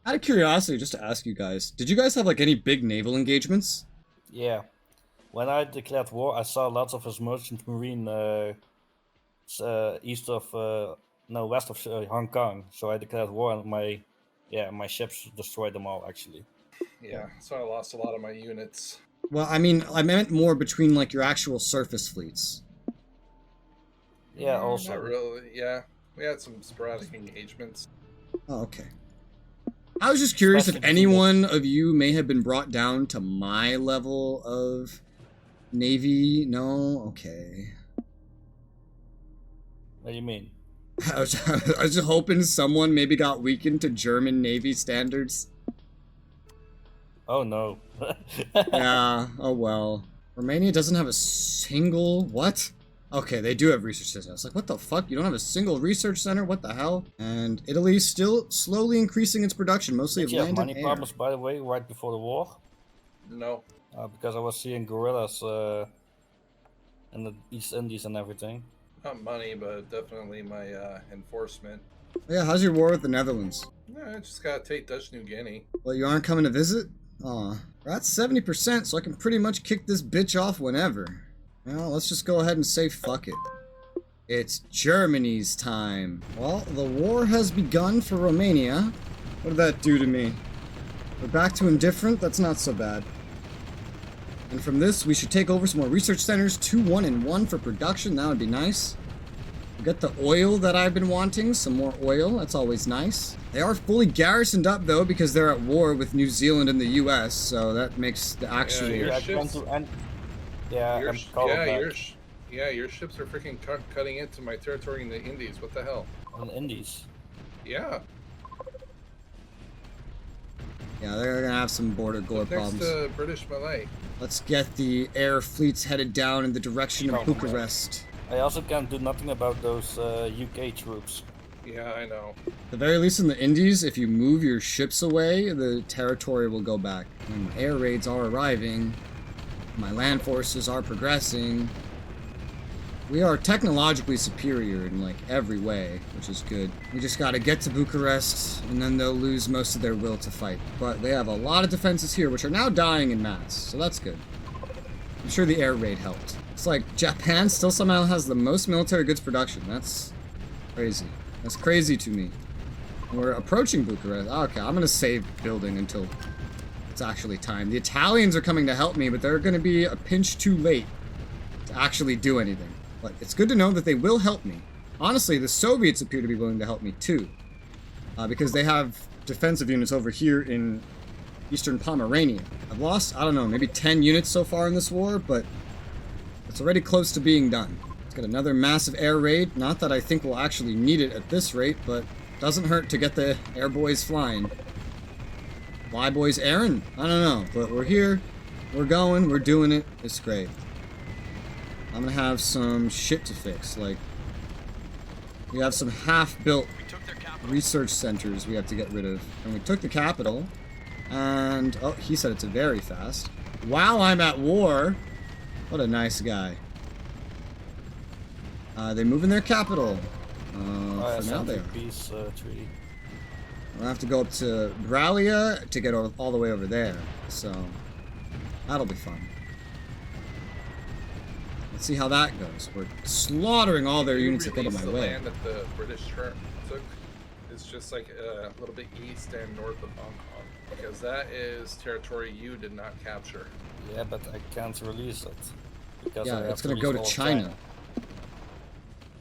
Out of curiosity, just to ask you guys, did you guys have like any big naval engagements? Yeah. When I declared war, I saw lots of his merchant marine east of no west of Hong Kong. So I declared war, and my ships destroyed them all actually. Yeah, so I lost a lot of my units. Well, I mean, I meant more between like your actual surface fleets. Yeah, also. Not really. Yeah, we had some sporadic engagements. Oh, okay. I was just curious if any one of you may have been brought down to my level of Navy. No? Okay. What do you mean? I was just hoping someone maybe got weakened to German Navy standards. Oh no. Yeah, oh well. Romania doesn't have a single... What? Okay, they do have research centers. I was like, what the fuck? You don't have a single research center? What the hell? And Italy's still slowly increasing its production, mostly of land and air. Did you have money problems, by the way, right before the war? No. Because I was seeing guerrillas in the East Indies and everything. Not money, but definitely my enforcement. Yeah, how's your war with the Netherlands? Yeah, I just gotta take Dutch New Guinea. Well, you aren't coming to visit? Aw, that's 70%, so I can pretty much kick this bitch off whenever. Well, let's just go ahead and say fuck it. It's Germany's time. Well, the war has begun for Romania. What did that do to me? We're back to indifferent? That's not so bad. And from this, we should take over some more research centers. 2, 1, and 1 for production. That would be nice. We get the oil that I've been wanting. Some more oil. That's always nice. They are fully garrisoned up, though, because they're at war with New Zealand and the U.S., so that makes the actual... your ships are freaking cutting into my territory in the Indies. What the hell? In the Indies? Yeah. Yeah, they're gonna have some border gore problems. Next to British Malay. Let's get the air fleets headed down in the direction of Bucharest. I also can't do nothing about those UK troops. Yeah, I know. At the very least in the Indies, if you move your ships away, the territory will go back. And air raids are arriving. My land forces are progressing. We are technologically superior in like every way, which is good. We just gotta get to Bucharest, and then they'll lose most of their will to fight. But they have a lot of defenses here, which are now dying in mass, so that's good. I'm sure the air raid helped. It's like Japan still somehow has the most military goods production. That's crazy. That's crazy to me. We're approaching Bucharest. Okay, I'm gonna save building until it's actually time. The Italians are coming to help me, but they're gonna be a pinch too late to actually do anything. But it's good to know that they will help me. Honestly, the Soviets appear to be willing to help me too. Because they have defensive units over here in eastern Pomerania. I've lost, I don't know, maybe 10 units so far in this war, but it's already close to being done. Let's get another massive air raid. Not that I think we'll actually need it at this rate, but doesn't hurt to get the air boys flying. Fly boys airing? I don't know, but we're here. We're going, we're doing it. It's great. I'm gonna have some shit to fix, like we have some half-built research centers we have to get rid of. And we took the capital, and oh, he said it's very fast. While I'm at war, what a nice guy. They move in their capital. For now they are. Peace treaty. We'll have to go up to Bralia to get all the way over there, so that'll be fun. Let's see how that goes. We're slaughtering all their units that get in my way. The land that the British took is just like a little bit east and north of Hong Kong, because that is territory you did not capture. Yeah, but I can't release it. Because yeah, it's going to go to China.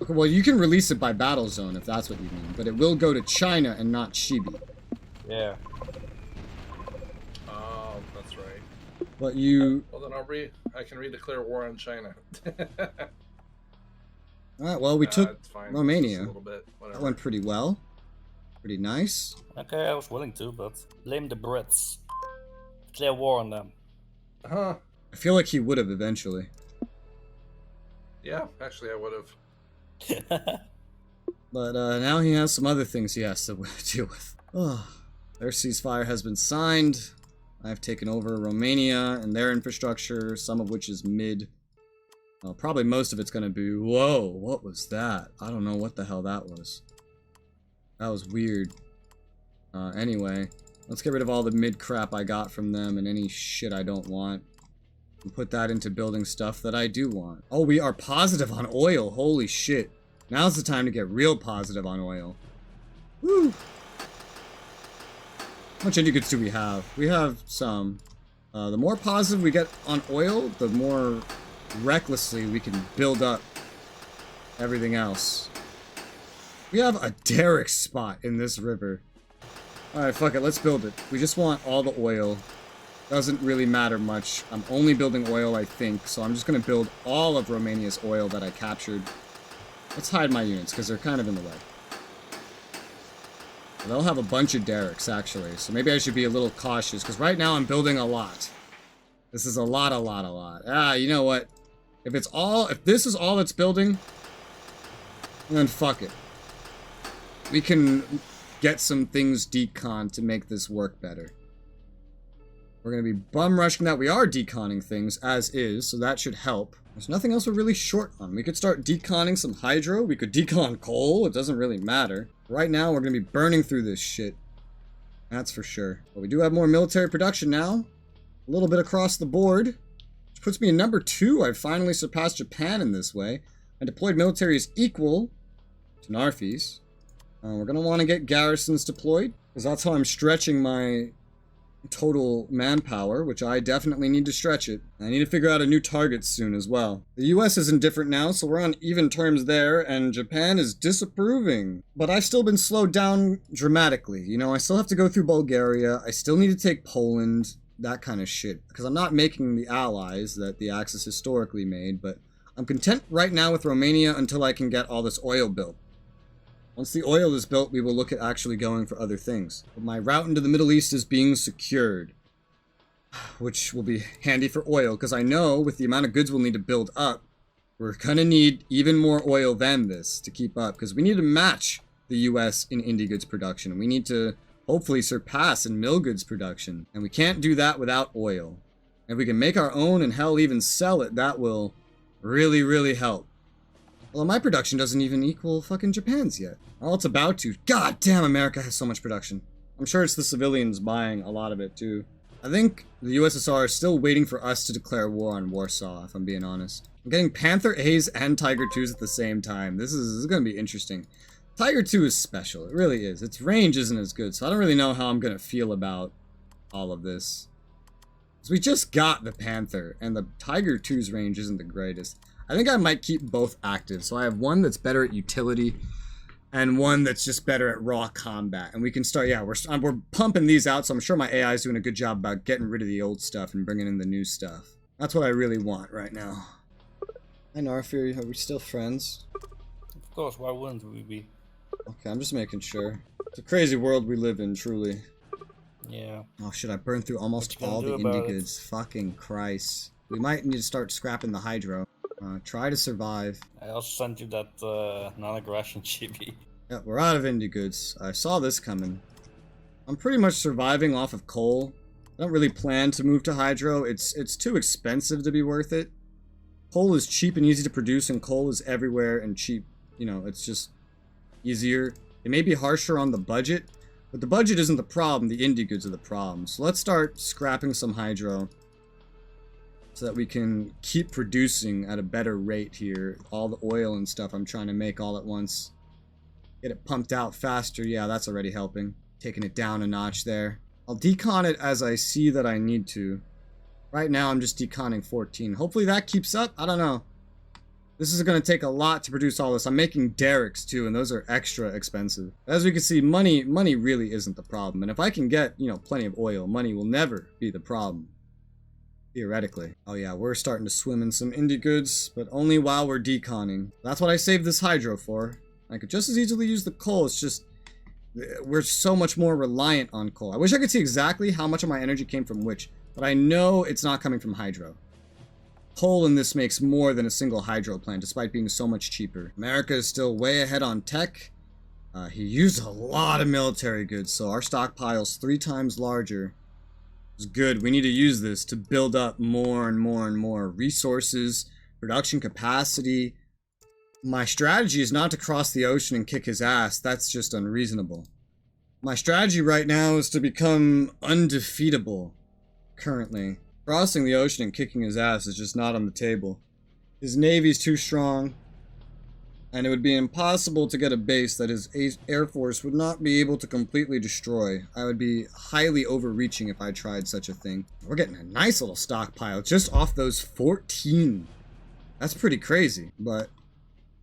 Okay, well, you can release it by battle zone if that's what you mean, but it will go to China and not Shibi. Yeah. Oh, that's right. But you... Well, then I can redeclare war on China. Alright, well, we took Romania. A little bit, that went pretty well. Pretty nice. Okay, I was willing to, but blame the Brits. Declare war on them. Huh. I feel like he would have eventually. Yeah, actually I would have. But now he has some other things he has to deal with. Oh, their ceasefire has been signed. I've taken over Romania and their infrastructure, some of which is mid. Well, probably most of it's going to be... Whoa, what was that? I don't know what the hell that was. That was weird. Anyway, Let's get rid of all the mid crap I got from them and any shit I don't want. And put that into building stuff that I do want. Oh, we are positive on oil. Holy shit. Now's the time to get real positive on oil. Woo! How much indie goods do we have? We have some. The more positive we get on oil, the more recklessly we can build up everything else. We have a derrick spot in this river. Alright, fuck it, let's build it. We just want all the oil. Doesn't really matter much. I'm only building oil, I think, so I'm just gonna build all of Romania's oil that I captured. Let's hide my units, because they're kind of in the way. They'll have a bunch of derricks, actually, so maybe I should be a little cautious, because right now I'm building a lot. This is a lot. Ah, you know what? If this is all it's building, then fuck it. We can get some things deconned to make this work better. We're going to be bum rushing that. We are deconning things as is, so that should help. There's nothing else we're really short on. We could start deconning some hydro. We could decon coal. It doesn't really matter. Right now, we're going to be burning through this shit. That's for sure. But we do have more military production now. A little bit across the board. Which puts me in number 2. I've finally surpassed Japan in this way. My deployed military is equal to Narfi's. We're going to want to get garrisons deployed, because that's how I'm stretching my total manpower, which I definitely need to stretch it. I need to figure out a new target soon as well. The US is indifferent now, so we're on even terms there, and Japan is disapproving. But I've still been slowed down dramatically. You know, I still have to go through Bulgaria. I still need to take Poland, that kind of shit. Because I'm not making the allies that the Axis historically made, but I'm content right now with Romania until I can get all this oil built. Once the oil is built, we will look at actually going for other things. But my route into the Middle East is being secured, which will be handy for oil, because I know with the amount of goods we'll need to build up, we're gonna need even more oil than this to keep up, because we need to match the US in indie goods production. We need to hopefully surpass in mill goods production, and we can't do that without oil. If we can make our own and hell even sell it, that will really, really help. Well, my production doesn't even equal fucking Japan's yet. Oh, it's about to. God damn, America has so much production. I'm sure it's the civilians buying a lot of it, too. I think the USSR is still waiting for us to declare war on Warsaw, if I'm being honest. I'm getting Panther A's and Tiger 2s at the same time. This is going to be interesting. Tiger 2 is special. It really is. Its range isn't as good, so I don't really know how I'm going to feel about all of this. So we just got the Panther, and the Tiger 2's range isn't the greatest. I think I might keep both active. So I have one that's better at utility and one that's just better at raw combat. And we can start, yeah, we're pumping these out. So I'm sure my AI is doing a good job about getting rid of the old stuff and bringing in the new stuff. That's what I really want right now. Hi, Narfi. Are we still friends? Of course, why wouldn't we be? Okay, I'm just making sure. It's a crazy world we live in, truly. Yeah. Oh shit, I burned through almost all the indie goods. Fucking Christ. We might need to start scrapping the hydro. Try to survive. I also sent you that non-aggression chibi. Yeah, we're out of indie goods. I saw this coming. I'm pretty much surviving off of coal. I don't really plan to move to hydro. It's too expensive to be worth it. Coal is cheap and easy to produce, and coal is everywhere and cheap. You know, it's just easier. It may be harsher on the budget, but the budget isn't the problem. The indie goods are the problem. So let's start scrapping some hydro, so that we can keep producing at a better rate here. All the oil and stuff I'm trying to make all at once. Get it pumped out faster. Yeah, that's already helping. Taking it down a notch there. I'll decon it as I see that I need to. Right now I'm just deconning 14. Hopefully that keeps up. I don't know. This is going to take a lot to produce all this. I'm making derricks too, and those are extra expensive. As we can see, money really isn't the problem. And if I can get, you know, plenty of oil, money will never be the problem. Theoretically. Oh yeah, we're starting to swim in some indie goods, but only while we're deconning. That's what I saved this hydro for. I could just as easily use the coal. It's just, we're so much more reliant on coal. I wish I could see exactly how much of my energy came from which, but I know it's not coming from hydro. Coal in this makes more than a single hydro plant, despite being so much cheaper. America is still way ahead on tech. He used a lot of military goods, so our stockpile's 3 times larger. It's good. We need to use this to build up more and more and more resources, production capacity. My strategy is not to cross the ocean and kick his ass. That's just unreasonable. My strategy right now is to become undefeatable, currently. Crossing the ocean and kicking his ass is just not on the table. His navy's too strong, and it would be impossible to get a base that his air force would not be able to completely destroy. I would be highly overreaching if I tried such a thing. We're getting a nice little stockpile just off those 14. That's pretty crazy, but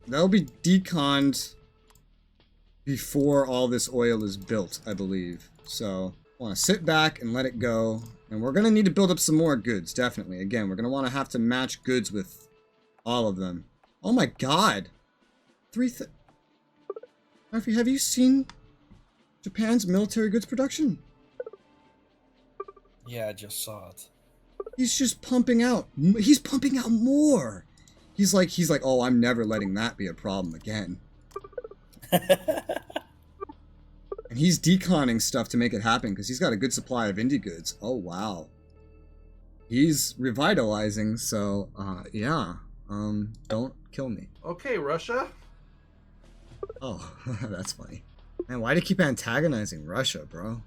they'll be deconned before all this oil is built, I believe. So I want to sit back and let it go. And we're going to need to build up some more goods, definitely. Again, we're going to want to have to match goods with all of them. Oh my god. Narfi, have you seen Japan's military goods production? Yeah, I just saw it. He's just pumping out. He's pumping out more. He's like, oh, I'm never letting that be a problem again. And he's deconning stuff to make it happen because he's got a good supply of indie goods. Oh, wow. He's revitalizing, so, yeah. Don't kill me. Okay, Russia. Oh, that's funny. Man, why do you keep antagonizing Russia, bro?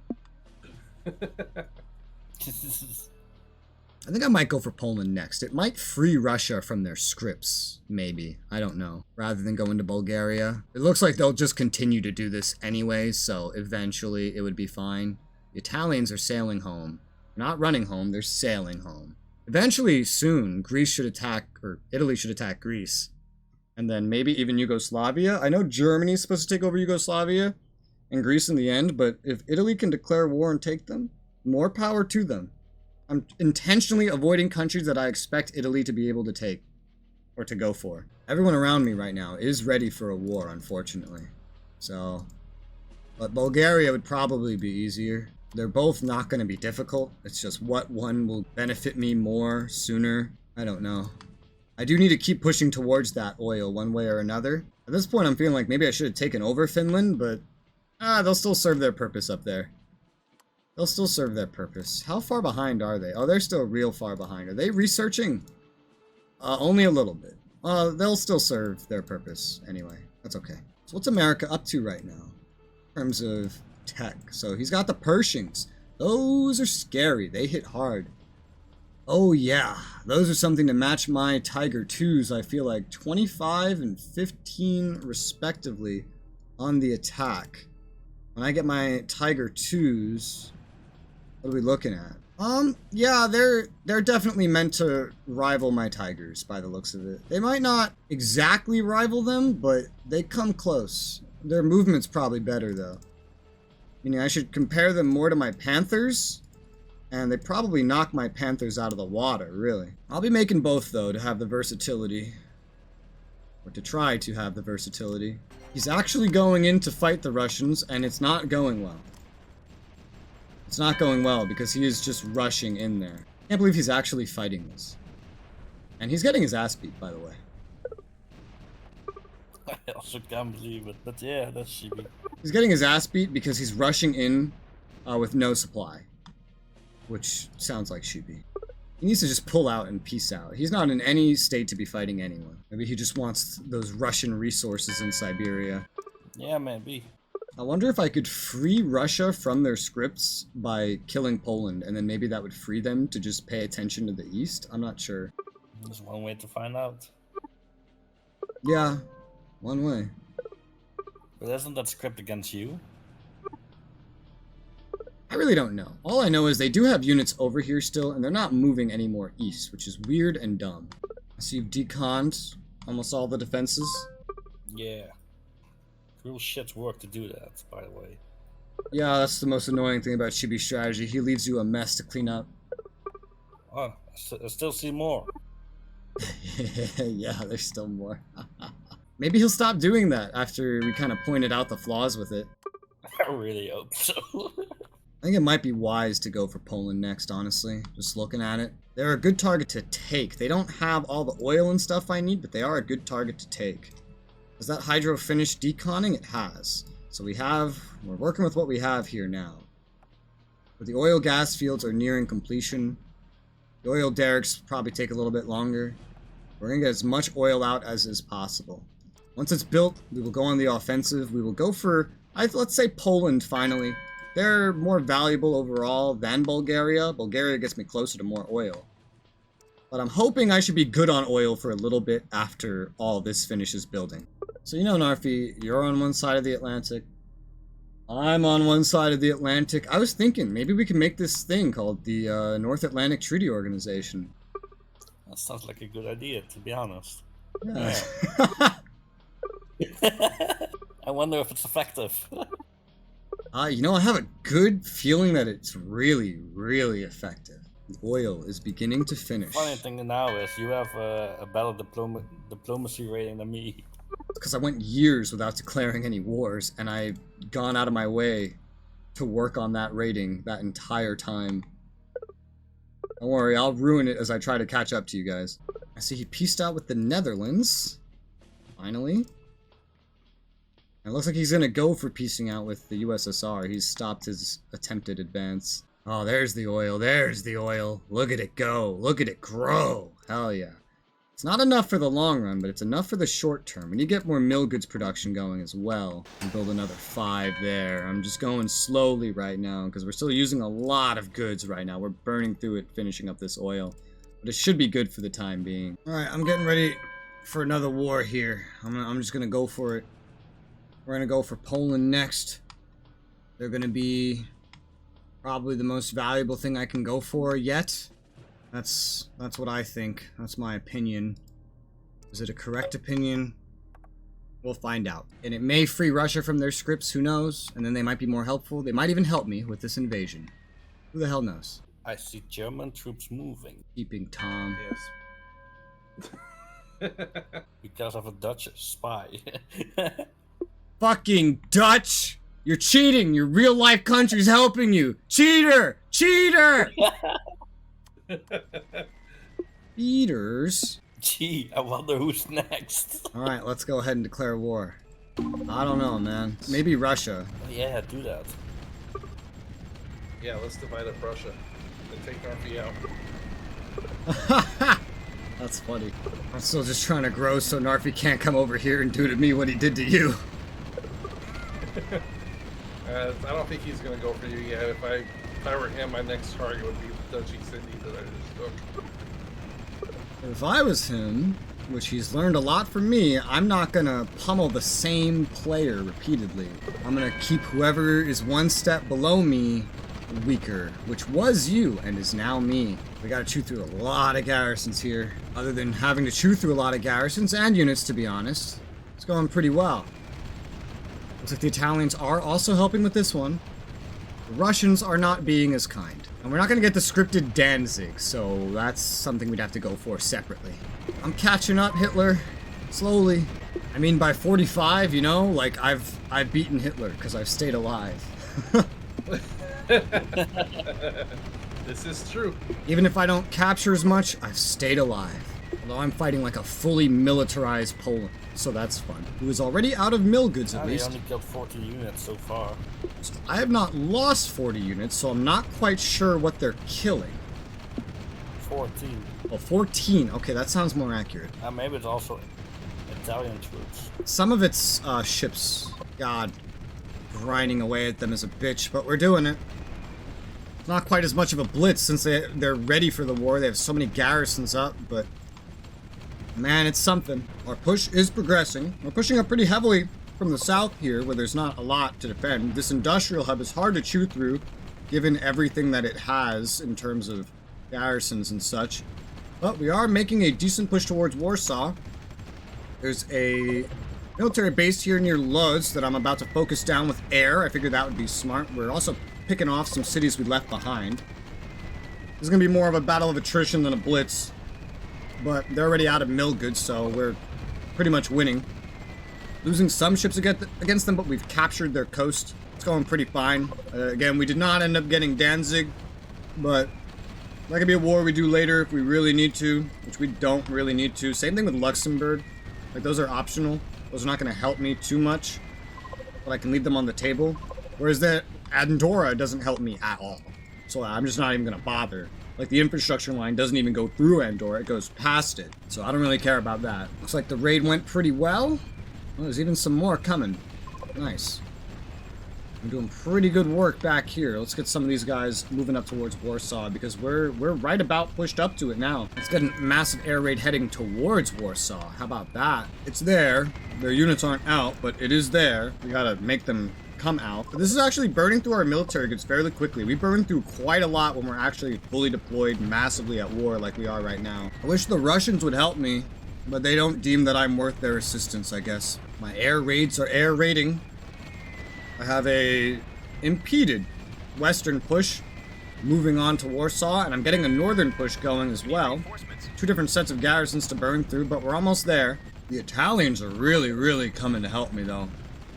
I think I might go for Poland next. It might free Russia from their scripts, maybe. I don't know. Rather than go into Bulgaria. It looks like they'll just continue to do this anyway, so eventually it would be fine. The Italians are sailing home. They're not running home, they're sailing home. Eventually, soon, Greece should attack, or Italy should attack Greece. And then maybe even Yugoslavia. I know Germany's supposed to take over Yugoslavia and Greece in the end, but if Italy can declare war and take them, more power to them. I'm intentionally avoiding countries that I expect Italy to be able to take or to go for. Everyone around me right now is ready for a war, unfortunately. So, but Bulgaria would probably be easier. They're both not going to be difficult. It's just what one will benefit me more sooner. I don't know. I do need to keep pushing towards that oil one way or another. At this point, I'm feeling like maybe I should have taken over Finland, but they'll still serve their purpose up there. They'll still serve their purpose. How far behind are they? Oh, they're still real far behind. Are they researching? Only a little bit. They'll still serve their purpose anyway. That's okay. So what's America up to right now in terms of tech? So he's got the Pershings. Those are scary. They hit hard. Oh yeah, those are something to match my Tiger 2s. I feel like 25 and 15 respectively on the attack. When I get my Tiger 2s, what are we looking at? Yeah, they're definitely meant to rival my Tigers by the looks of it. They might not exactly rival them, but they come close. Their movement's probably better though. Meaning I should compare them more to my Panthers, and they probably knock my Panthers out of the water, really. I'll be making both though to have the versatility. Or to try to have the versatility. He's actually going in to fight the Russians, and it's not going well. It's not going well because he is just rushing in there. I can't believe he's actually fighting this. And he's getting his ass beat, by the way. I also can't believe it, but yeah, that's Shibi. He's getting his ass beat because he's rushing in with no supply. Which sounds like Shibi. He needs to just pull out and peace out. He's not in any state to be fighting anyone. Maybe he just wants those Russian resources in Siberia. Yeah, maybe. I wonder if I could free Russia from their scripts by killing Poland, and then maybe that would free them to just pay attention to the east? I'm not sure. There's one way to find out. Yeah, one way. But isn't that script against you? I really don't know. All I know is they do have units over here still, and they're not moving any more east, which is weird and dumb. I see you've deconned almost all the defenses. Yeah. Real shit's work to do that, by the way. Yeah, that's the most annoying thing about Shibi's strategy. He leaves you a mess to clean up. Oh, I still see more. Yeah, there's still more. Maybe he'll stop doing that after we kind of pointed out the flaws with it. I really hope so. I think it might be wise to go for Poland next, honestly. Just looking at it. They're a good target to take. They don't have all the oil and stuff I need, but they are a good target to take. Has that hydro finished deconning? It has. So we're working with what we have here now. But the oil gas fields are nearing completion. The oil derricks probably take a little bit longer. We're going to get as much oil out as is possible. Once it's built, we will go on the offensive. We will go for, let's say Poland finally. they're more valuable overall than Bulgaria. Bulgaria gets me closer to more oil. But I'm hoping I should be good on oil for a little bit after all this finishes building. So you know, Narfi, you're on one side of the Atlantic. I'm on one side of the Atlantic. I was thinking maybe we can make this thing called the North Atlantic Treaty Organization. That sounds like a good idea, to be honest. Yeah. I wonder if it's effective. You know, I have a good feeling that it's really, really effective. The oil is beginning to finish. Funny thing now is you have a better diplomacy rating than me. Because I went years without declaring any wars, and I've gone out of my way to work on that rating that entire time. Don't worry, I'll ruin it as I try to catch up to you guys. I see he peaced out with the Netherlands. Finally. It looks like he's gonna go for piecing out with the USSR. He's stopped his attempted advance. Oh, there's the oil. There's the oil. Look at it go. Look at it grow. Hell yeah. It's not enough for the long run, but it's enough for the short term. And you get more mill goods production going as well. And build another 5 there. I'm just going slowly right now because we're still using a lot of goods right now. We're burning through it, finishing up this oil. But it should be good for the time being. Alright, I'm getting ready for another war here. I'm just gonna go for it. We're gonna go for Poland next. They're gonna be probably the most valuable thing I can go for yet. That's what I think. That's my opinion. Is it a correct opinion? We'll find out. And it may free Russia from their scripts, who knows? And then they might be more helpful. They might even help me with this invasion. Who the hell knows? I see German troops moving. Keeping Tom. Yes. Because of a Dutch spy. Fucking Dutch! You're cheating! Your real life country's helping you! Cheater! Cheater! Eaters. Gee, I wonder who's next. Alright, let's go ahead and declare war. I don't know, man. Maybe Russia. Yeah, do that. Yeah, let's divide up Russia and take Narfi out. That's funny. I'm still just trying to grow so Narfi can't come over here and do to me what he did to you. I don't think he's gonna go for you yet. If I were him, my next target would be the Dutch East Indies that I just took. If I was him, which he's learned a lot from me, I'm not gonna pummel the same player repeatedly. I'm gonna keep whoever is one step below me weaker, which was you and is now me. We gotta chew through a lot of garrisons here. Other than having to chew through a lot of garrisons and units, to be honest, it's going pretty well. Looks like the Italians are also helping with this one. The Russians are not being as kind. And we're not going to get the scripted Danzig, so that's something we'd have to go for separately. I'm catching up, Hitler. Slowly. I mean, by 45, you know, like, I've beaten Hitler, because I've stayed alive. This is true. Even if I don't capture as much, I've stayed alive. Although I'm fighting like a fully militarized Poland, so that's fun. Who is already out of mill goods at least. I only killed 40 units so far. So I have not lost 40 units, so I'm not quite sure what they're killing. 14. Oh, 14. Okay, that sounds more accurate. Maybe it's also Italian troops. Some of it's ships. God, grinding away at them as a bitch, but we're doing it. It's not quite as much of a blitz since they're ready for the war. They have so many garrisons up, but man, it's something. Our push is progressing. We're pushing up pretty heavily from the south here, where there's not a lot to defend. This industrial hub is hard to chew through, given everything that it has in terms of garrisons and such. But we are making a decent push towards Warsaw. There's a military base here near Lodz that I'm about to focus down with air. I figured that would be smart. We're also picking off some cities we left behind. This is going to be more of a battle of attrition than a blitz. But they're already out of mill goods, so we're pretty much winning. Losing some ships against them, but we've captured their coast. It's going pretty fine. Again, we did not end up getting Danzig, but that could be a war we do later if we really need to, which we don't really need to. Same thing with Luxembourg. Like, those are optional. Those are not going to help me too much, but I can leave them on the table. Whereas that Andorra doesn't help me at all. So I'm just not even going to bother. Like, the infrastructure line doesn't even go through Andorra, it goes past it. So I don't really care about that. Looks like the raid went pretty well. Oh, there's even some more coming. Nice. I'm doing pretty good work back here. Let's get some of these guys moving up towards Warsaw because we're right about pushed up to it now. Let's get a massive air raid heading towards Warsaw. How about that? It's there. Their units aren't out, but it is there. We gotta make them come out. But this is actually burning through our military goods fairly quickly. We burn through quite a lot when we're actually fully deployed massively at war like we are right now. I wish the Russians would help me, but they don't deem that I'm worth their assistance, I guess. My air raids are air raiding. I have a impeded western push moving on to Warsaw, and I'm getting a northern push going as well. Two different sets of garrisons to burn through, but we're almost there. The Italians are really coming to help me, though.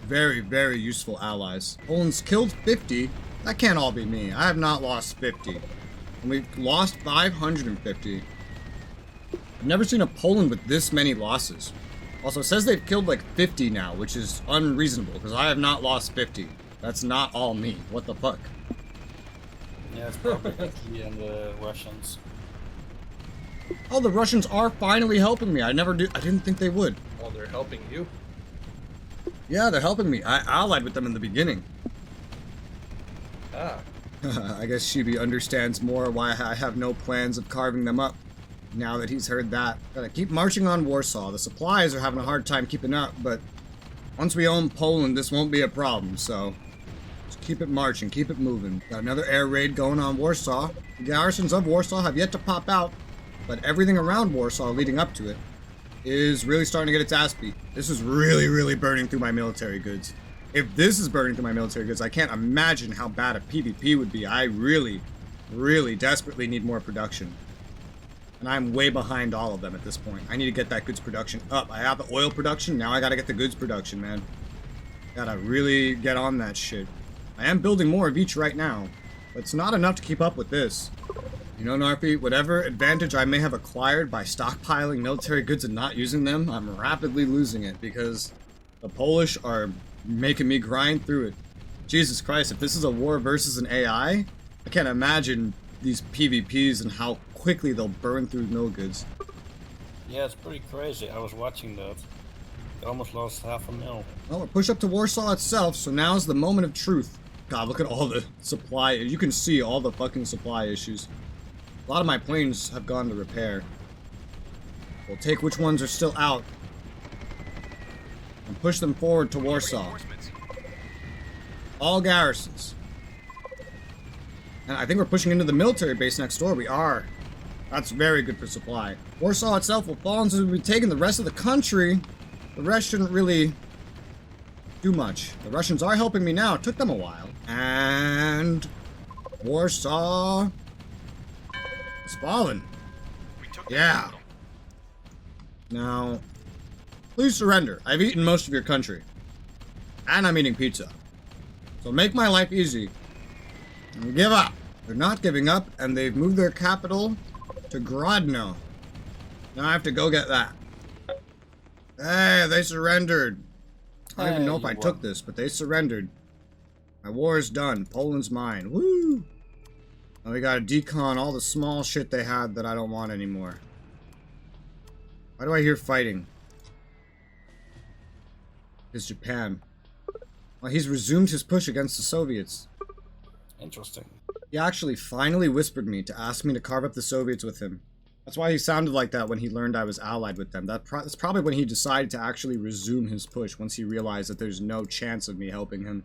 Very useful allies. Poland's killed 50. That can't all be me. I have not lost 50. And we've lost 550. I've never seen a Poland with this many losses. Also, it says they've killed like 50 now, which is unreasonable, because I have not lost 50. That's not all me. What the fuck? Yeah, it's probably Italy and the Russians. Oh, the Russians are finally helping me. I didn't think they would. Oh, they're helping you? Yeah, they're helping me. I allied with them in the beginning. Ah. I guess Shibi understands more why I have no plans of carving them up. Now that he's heard that. Gotta keep marching on Warsaw. The supplies are having a hard time keeping up, but once we own Poland, this won't be a problem, so just keep it marching, keep it moving. Got another air raid going on Warsaw. The garrisons of Warsaw have yet to pop out, but everything around Warsaw leading up to it is really starting to get its ass beat. This is really burning through my military goods. If this is burning through my military goods, I can't imagine how bad a PvP would be. I really desperately need more production. And I'm way behind all of them at this point. I need to get that goods production up. I have the oil production, now I gotta get the goods production, man. Gotta really get on that shit. I am building more of each right now, but it's not enough to keep up with this. You know, Narfi, whatever advantage I may have acquired by stockpiling military goods and not using them, I'm rapidly losing it because the Polish are making me grind through it. Jesus Christ, if this is a war versus an AI, I can't imagine these PvPs and how quickly they'll burn through mill goods. Yeah, it's pretty crazy. I was watching that. I almost lost half a mil. Well, we're pushed up to Warsaw itself, so now's the moment of truth. God, look at all the supply. You can see all the fucking supply issues. A lot of my planes have gone to repair. We'll take which ones are still out and push them forward to Warsaw. All garrisons. And I think we're pushing into the military base next door. We are. That's very good for supply. Warsaw itself will fall until we've taken the rest of the country. The rest shouldn't really do much. The Russians are helping me now. It took them a while. And Warsaw is fallen. Yeah. Now, please surrender. I've eaten most of your country. And I'm eating pizza. So make my life easy. And give up. They're not giving up, and they've moved their capital to Grodno. Now I have to go get that. Hey, they surrendered. I don't even know if I took this, but they surrendered. My war is done. Poland's mine. Woo! Now we gotta decon all the small shit they had that I don't want anymore. Why do I hear fighting? It's Japan. Well, he's resumed his push against the Soviets. Interesting. He actually finally whispered me to ask me to carve up the Soviets with him. That's why he sounded like that when he learned I was allied with them. That's probably when he decided to actually resume his push, once he realized that there's no chance of me helping him.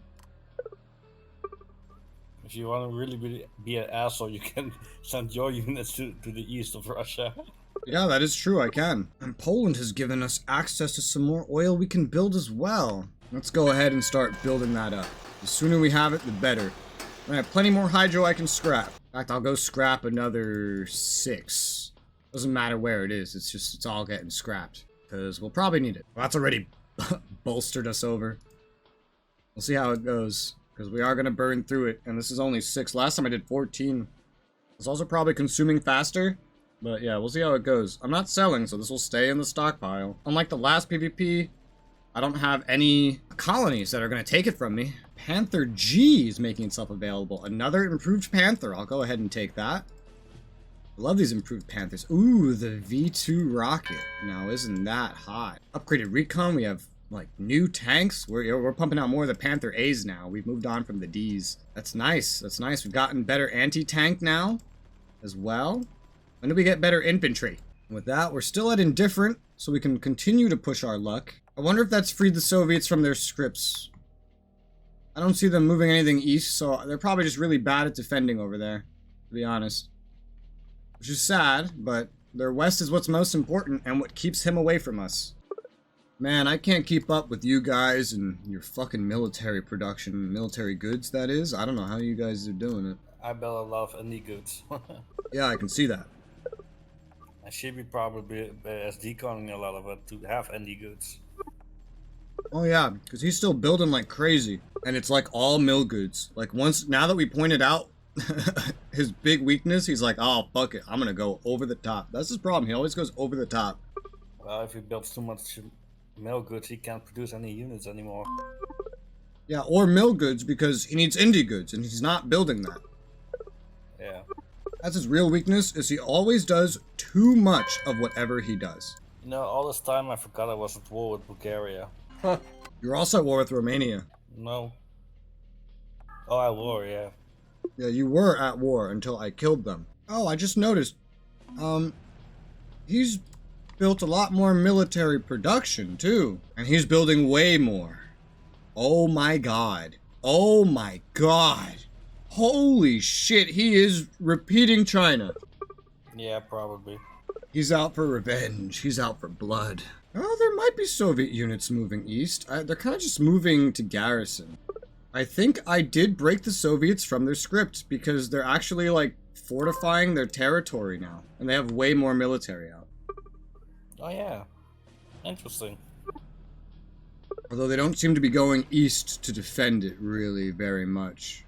If you want to really be an asshole, you can send your units to the east of Russia. Yeah, that is true, I can. And Poland has given us access to some more oil we can build as well. Let's go ahead and start building that up. The sooner we have it, the better. I have plenty more hydro I can scrap. In fact, I'll go scrap another 6. Doesn't matter where it is, it's all getting scrapped. Because we'll probably need it. Well, that's already bolstered us over. We'll see how it goes. Because we are going to burn through it. And this is only 6. Last time I did 14. It's also probably consuming faster. But yeah, we'll see how it goes. I'm not selling, so this will stay in the stockpile. Unlike the last PvP, I don't have any colonies that are going to take it from me. Panther G is making itself available. Another improved Panther. I'll go ahead and take that. I love these improved Panthers. Ooh, the V2 rocket. Now, isn't that hot? Upgraded recon. We have Like, new tanks? We're pumping out more of the Panther A's now. We've moved on from the D's. That's nice. That's nice. We've gotten better anti-tank now as well. When do we get better infantry? And with that, we're still at indifferent, so we can continue to push our luck. I wonder if that's freed the Soviets from their scripts. I don't see them moving anything east, so they're probably just really bad at defending over there, to be honest. Which is sad, but their west is what's most important and what keeps him away from us. Man, I can't keep up with you guys and your fucking military production, military goods, that is. I don't know how you guys are doing it. I build a lot of indie goods. Yeah, I can see that. I should be probably SD-conning a lot of it to have indie goods. Oh yeah, because he's still building like crazy. And it's like all mill goods. Like now that we pointed out his big weakness, he's like, oh, fuck it, I'm gonna go over the top. That's his problem, he always goes over the top. Well, if he builds too much mill goods, he can't produce any units anymore. Yeah, or mill goods because he needs indie goods, and he's not building that. Yeah. That's his real weakness, is he always does too much of whatever he does. You know, all this time I forgot I was at war with Bulgaria. You're also at war with Romania. No. Oh, I war, yeah. Yeah, you were at war until I killed them. Oh, I just noticed. He's built a lot more military production, too. And he's building way more. Oh my god. Oh my god. Holy shit, he is repeating China. Yeah, probably. He's out for revenge. He's out for blood. Oh, there might be Soviet units moving east. They're kind of just moving to garrison. I think I did break the Soviets from their script because they're actually, like, fortifying their territory now. And they have way more military out. Oh, yeah. Interesting. Although they don't seem to be going east to defend it really very much.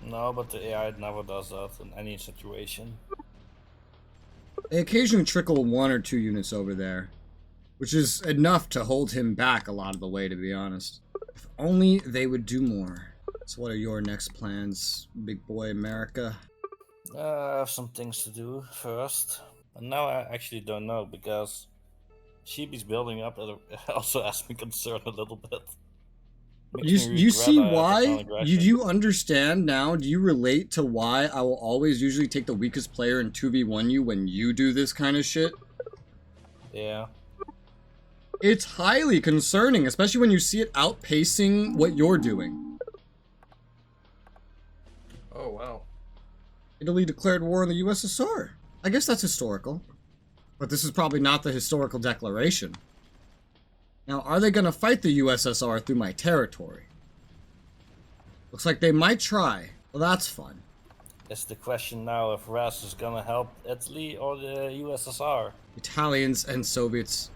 No, but the AI never does that in any situation. They occasionally trickle 1 or 2 units over there, which is enough to hold him back a lot of the way, to be honest. If only they would do more. So what are your next plans, big boy America? I have some things to do first. And now I actually don't know, because Shibi's building up, that also has me concerned a little bit. You see why? Do you understand now? Do you relate to why I will always usually take the weakest player and 2v1 you when you do this kind of shit? Yeah. It's highly concerning, especially when you see it outpacing what you're doing. Oh, wow. Italy declared war on the USSR. I guess that's historical. But this is probably not the historical declaration. Now, are they going to fight the USSR through my territory? Looks like they might try. Well, that's fun. It's the question now if Res is gonna help Italy or the USSR. Italians and Soviets,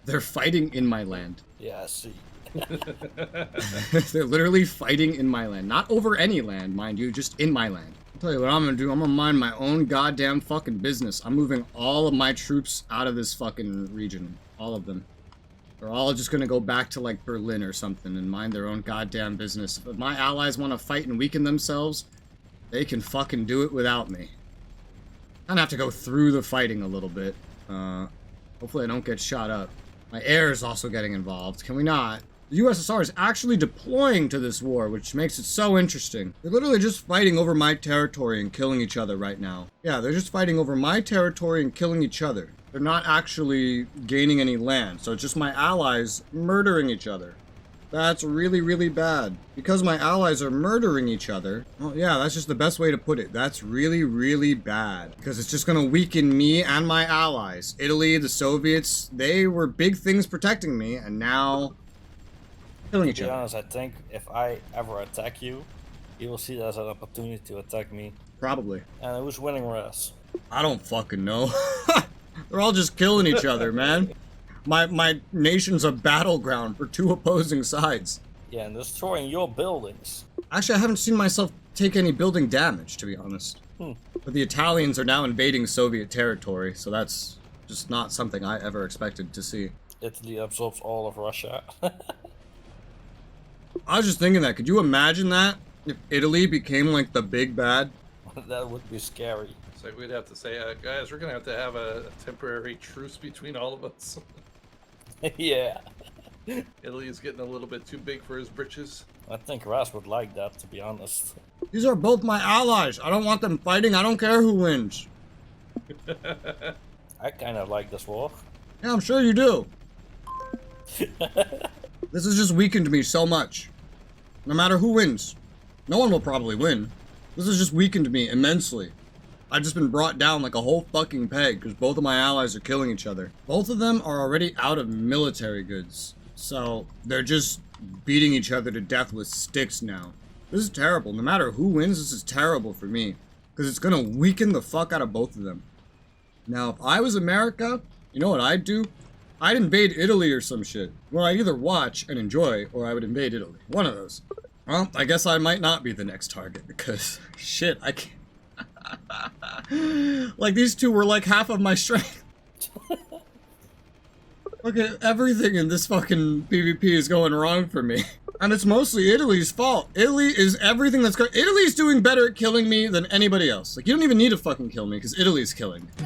they're fighting in my land. Yeah, I see. They're literally fighting in my land. Not over any land, mind you, just in my land. I'll tell you what I'm gonna do. I'm gonna mind my own goddamn fucking business. I'm moving all of my troops out of this fucking region. All of them. They're all just gonna go back to, like, Berlin or something and mind their own goddamn business. If my allies want to fight and weaken themselves, they can fucking do it without me. I'm gonna have to go through the fighting a little bit. Hopefully I don't get shot up. My air is also getting involved. Can we not? The USSR is actually deploying to this war, which makes it so interesting. They're literally just fighting over my territory and killing each other right now. Yeah, they're just fighting over my territory and killing each other. They're not actually gaining any land, so it's just my allies murdering each other. That's really, really bad. Because my allies are murdering each other, well, yeah, that's just the best way to put it. That's really, really bad. Because it's just gonna weaken me and my allies. Italy, the Soviets, they were big things protecting me, and now killing each To be other. honest, I think if I ever attack you, you will see that as an opportunity to attack me. Probably. And who's winning Res? I don't fucking know. They're all just killing each other, man. My nation's a battleground for 2 opposing sides. Yeah, and destroying your buildings. Actually, I haven't seen myself take any building damage, to be honest. But the Italians are now invading Soviet territory, so that's just not something I ever expected to see. Italy absorbs all of Russia. I was just thinking that. Could you imagine that? If Italy became, like, the big bad? That would be scary. So we'd have to say, guys, we're gonna have a temporary truce between all of us. Yeah. Italy is getting a little bit too big for his britches. I think Ras would like that, to be honest. These are both my allies. I don't want them fighting. I don't care who wins. I kind of like this war. Yeah, I'm sure you do. This has just weakened me so much. No matter who wins. No one will probably win. This has just weakened me immensely. I've just been brought down like a whole fucking peg because both of my allies are killing each other. Both of them are already out of military goods. So they're just beating each other to death with sticks now. This is terrible. No matter who wins, this is terrible for me. Because it's gonna weaken the fuck out of both of them. Now, if I was America, you know what I'd do? I'd invade Italy or some shit. Well, I'd either watch and enjoy, or I would invade Italy. One of those. Well, I guess I might not be the next target, because, shit, I can't... Like, these two were like half of my strength. Look at everything in this fucking PvP is going wrong for me. And it's mostly Italy's fault. Italy is everything that's going... Italy's doing better at killing me than anybody else. Like, you don't even need to fucking kill me, because Italy's killing me.